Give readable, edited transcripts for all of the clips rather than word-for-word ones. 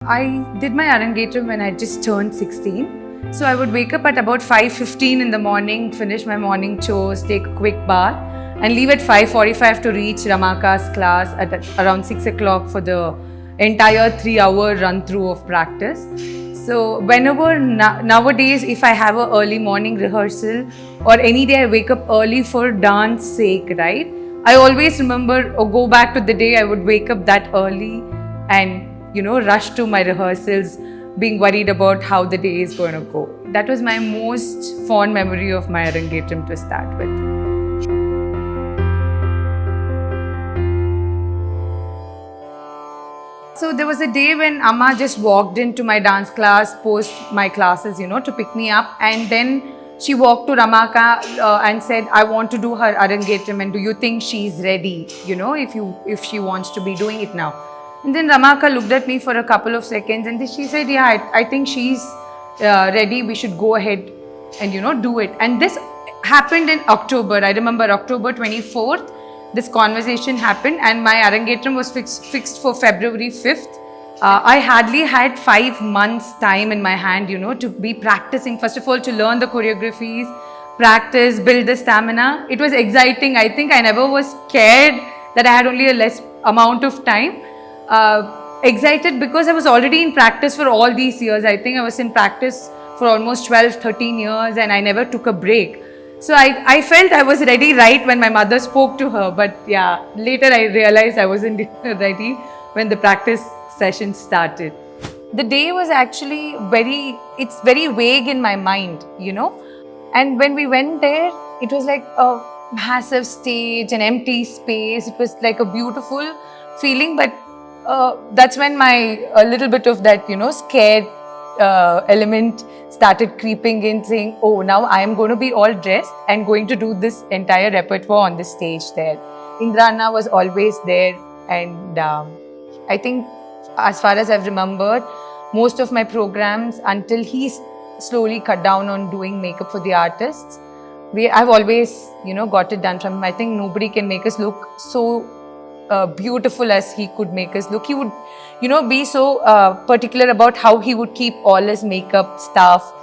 I did my Arangetram when I just turned 16. So I would wake up at about 5:15 in the morning, finish my morning chores, take a quick bath, and leave at 5:45 to reach Ramaka's class at around 6 o'clock for the entire 3-hour run through of practice. So whenever nowadays, if I have a early morning rehearsal or any day I wake up early for dance sake, right? I always remember or go back to the day I would wake up that early and rush to my rehearsals, being worried about how the day is going to go. That was my most fond memory of my Arangetram to start with. So there was a day when Amma just walked into my dance class, post my classes, to pick me up. And then she walked to Ramaka and said, I want to do her Arangetram and do you think she's ready, if she wants to be doing it now. And then Ramaka looked at me for a couple of seconds and then she said, yeah, I think she's ready. We should go ahead and, do it. And this happened in October. I remember October 24th, this conversation happened and my Arangetram was fixed for February 5th. I hardly had 5 months time in my hand, to be practicing. First of all, to learn the choreographies, practice, build the stamina. It was exciting. I think I never was scared that I had only a less amount of time. Excited because I was already in practice for all these years. I think I was in practice for almost 12-13 years and I never took a break. So I felt I was ready right when my mother spoke to her. But yeah, later I realized I wasn't ready when the practice session started. The day was actually it's very vague in my mind, And when we went there, it was like a massive stage, an empty space. It was like a beautiful feeling, but that's when a little bit of that, scared element started creeping in, saying, oh, now I am going to be all dressed and going to do this entire repertoire on the stage there. Indrana was always there and I think as far as I've remembered, most of my programs until he slowly cut down on doing makeup for the artists, I've always, got it done from him. I think nobody can make us look so beautiful as he could make us look. He would, be so particular about how he would keep all his makeup stuff.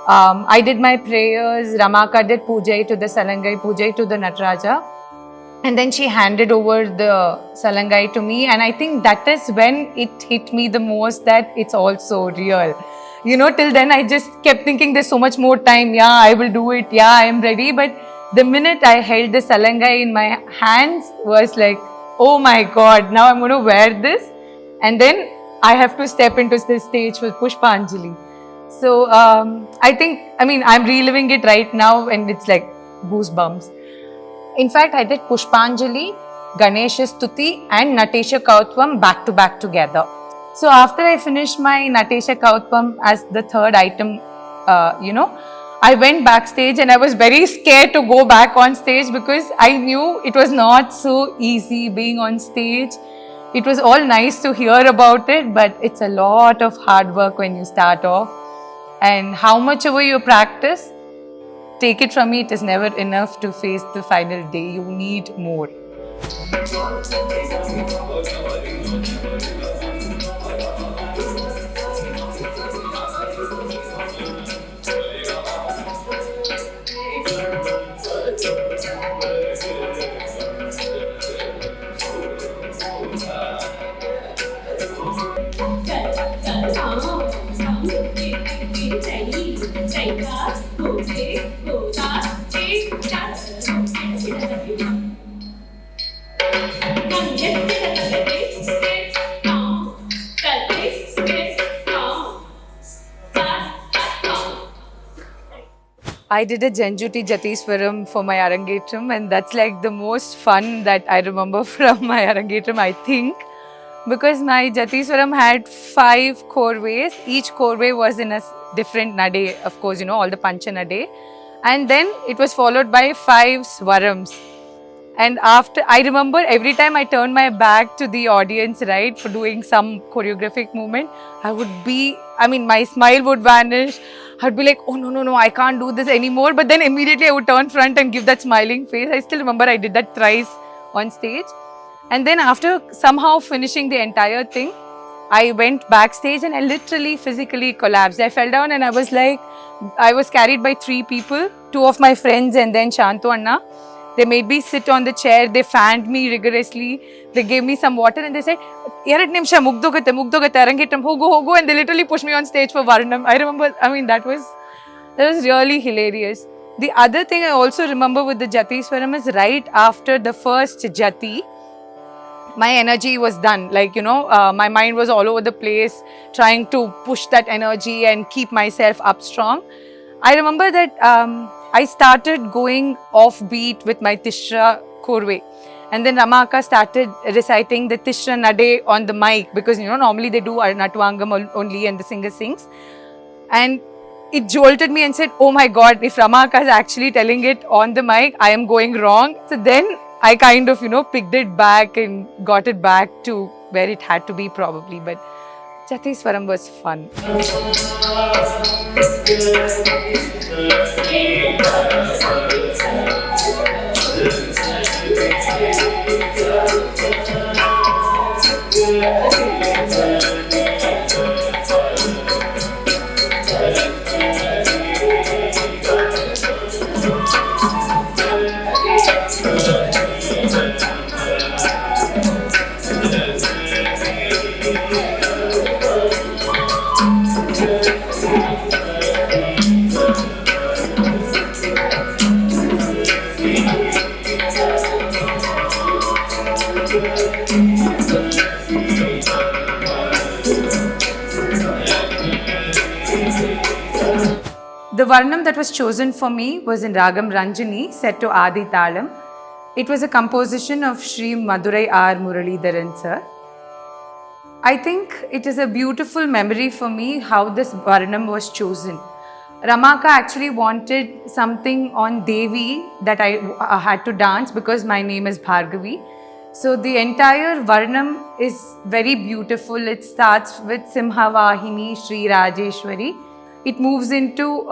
I did my prayers. Ramaka did Pujai to the Salangai, Pujai to the Nataraja. And then she handed over the Salangai to me. And I think that is when it hit me the most that it's also real. Till then I just kept thinking there's so much more time. Yeah, I will do it. Yeah, I am ready. But the minute I held the Salangai in my hands was like, oh my God, now I'm going to wear this. And then I have to step into the stage for Pushpanjali. So I'm reliving it right now and it's like goosebumps. In fact, I did Pushpanjali, Ganesha Stuti and Natesha Kautvam back to back together. So after I finished my Natesha Kautvam as the third item, I went backstage and I was very scared to go back on stage because I knew it was not so easy being on stage. It was all nice to hear about it, but it's a lot of hard work when you start off. And how much ever you practice, take it from me, it is never enough to face the final day. You need more. I did a Janjuti Jatiswaram for my Arangetram and that's like the most fun that I remember from my Arangetram, I think. Because my Jatiswaram had 5 korves. Each korve was in a different nade, of course, all the pancha nade. And then it was followed by 5 swarams. And after, I remember every time I turned my back to the audience, right, for doing some choreographic movement, my smile would vanish. I'd be like, oh, no, I can't do this anymore. But then immediately I would turn front and give that smiling face. I still remember I did that thrice on stage. And then after somehow finishing the entire thing, I went backstage and I literally physically collapsed. I fell down and I was carried by 3 people, 2 of my friends and then Shantu Anna. They made me sit on the chair, they fanned me rigorously, they gave me some water and they said, "Erad nimsha mugdogate, arangetram, hogo," and they literally pushed me on stage for Varnam. I remember, that was really hilarious. The other thing I also remember with the Jati Swaram is right after the first Jati, my energy was done. My mind was all over the place, trying to push that energy and keep myself up strong. I remember that I started going off beat with my Tishra Korve. And then Ramaka started reciting the Tishra Nade on the mic because, normally they do Natvangam only and the singer sings. And it jolted me and said, oh my God, if Ramaka is actually telling it on the mic, I am going wrong. So then I kind of, picked it back and got it back to where it had to be probably. But Jati Swaram was fun. The Varnam that was chosen for me was in Ragam Ranjani, set to Adi Talam. It was a composition of Sri Madurai R. Muralidharan sir. I think it is a beautiful memory for me how this Varnam was chosen. Ramaka actually wanted something on Devi that I had to dance because my name is Bhargavi. So the entire Varnam is very beautiful. It starts with Simhavahini Sri Rajeshwari. It moves into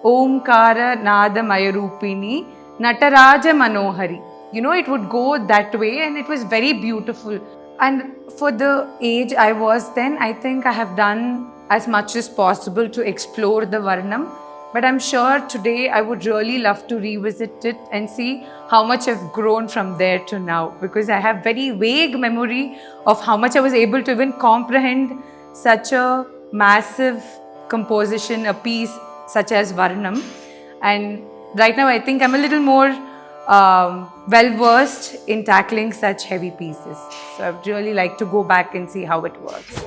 Omkara Nada Mayarupini Nataraja Manohari. It would go that way and it was very beautiful. And for the age I was then, I think I have done as much as possible to explore the Varnam. But I'm sure today I would really love to revisit it and see how much I've grown from there to now. Because I have very vague memory of how much I was able to even comprehend such a massive composition, a piece such as Varnam. And right now I think I'm a little more well-versed in tackling such heavy pieces. So I'd really like to go back and see how it works.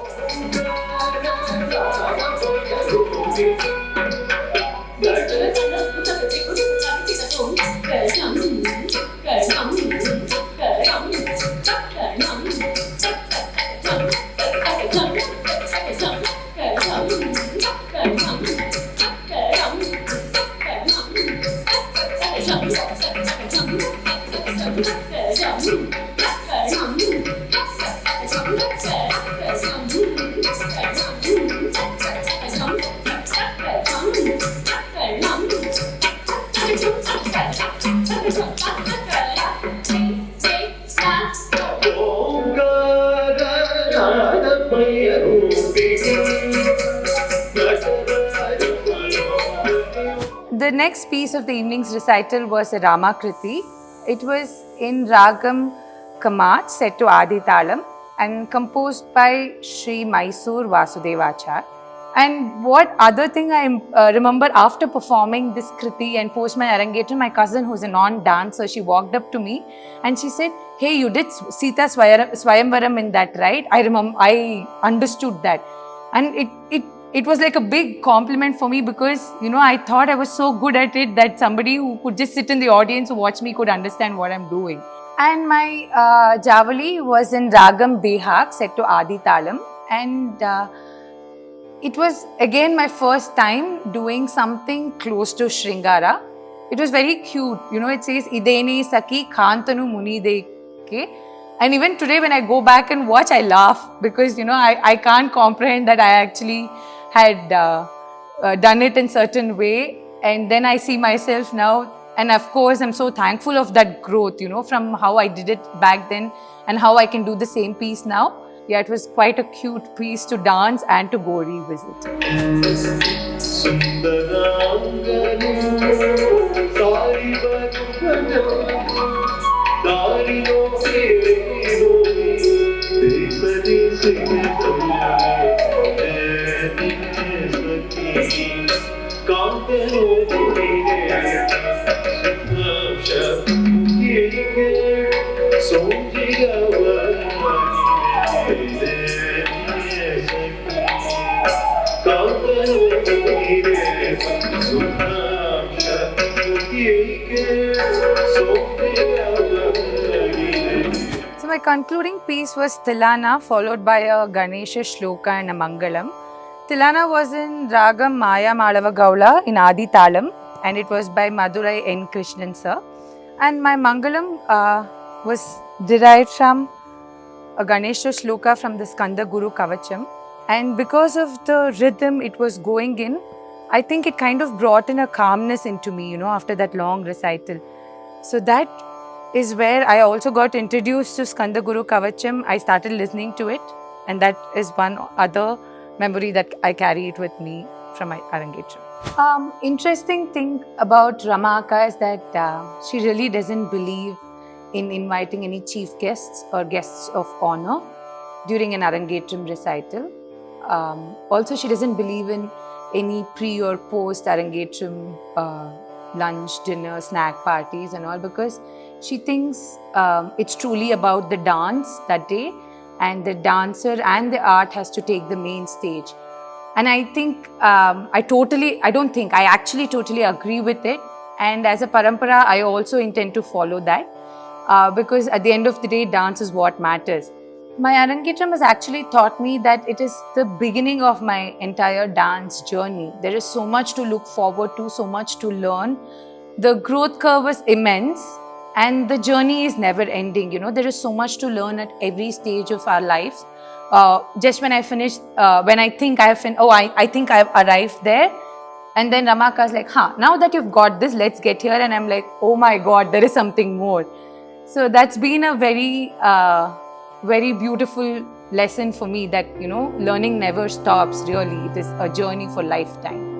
The next piece of the evening's recital was a Ramakriti. It was in Ragam Kamat, set to Adi Talam and composed by Sri Mysore Vasudevachar. And what other thing I remember after performing this Kriti and post my Arangetram, my cousin who's a non-dancer, she walked up to me and she said, "Hey, you did Sita Swayamvaram in that, right?" I understood that. And it was like a big compliment for me because, I thought I was so good at it that somebody who could just sit in the audience and watch me could understand what I'm doing. And my Javali was in Ragam Behak, set to Adi Talam. And it was again my first time doing something close to Shringara. It was very cute. It says, Idene Saki Khantanu Munideke. And even today when I go back and watch, I laugh because, I can't comprehend that I actually had done it in certain way. And then I see myself now. And of course, I'm so thankful of that growth, from how I did it back then and how I can do the same piece now. yeah, it was quite a cute piece to dance and to go revisit. So my concluding piece was Tilana, followed by a Ganesha Shloka and a Mangalam. Tilana was in Ragam Maya Malava Gaula in Adi Talam, and it was by Madurai N. Krishnan sir. And my Mangalam was derived from a Ganesha Shloka from the Skanda Guru Kavacham. And because of the rhythm it was going in, I think it kind of brought in a calmness into me, after that long recital. So that is where I also got introduced to Skanda Guru Kavacham. I started listening to it, and that is one other memory that I carry it with me from my Arangetram. Interesting thing about Ramaka is that she really doesn't believe in inviting any chief guests or guests of honor during an Arangetram recital. Also, she doesn't believe in any pre or post Arangetram lunch, dinner, snack parties and all, because she thinks it's truly about the dance that day, and the dancer and the art has to take the main stage. And I think I actually totally agree with it. And as a parampara, I also intend to follow that because at the end of the day, dance is what matters. My Arangetram has actually taught me that it is the beginning of my entire dance journey. There is so much to look forward to, so much to learn. The growth curve is immense and the journey is never ending. There is so much to learn at every stage of our lives. Just when I finished, when I think I have arrived there. And then Ramaka's like, now that you've got this, let's get here. And I'm like, oh my God, there is something more. So that's been a very beautiful lesson for me that, learning never stops really. It is a journey for lifetime.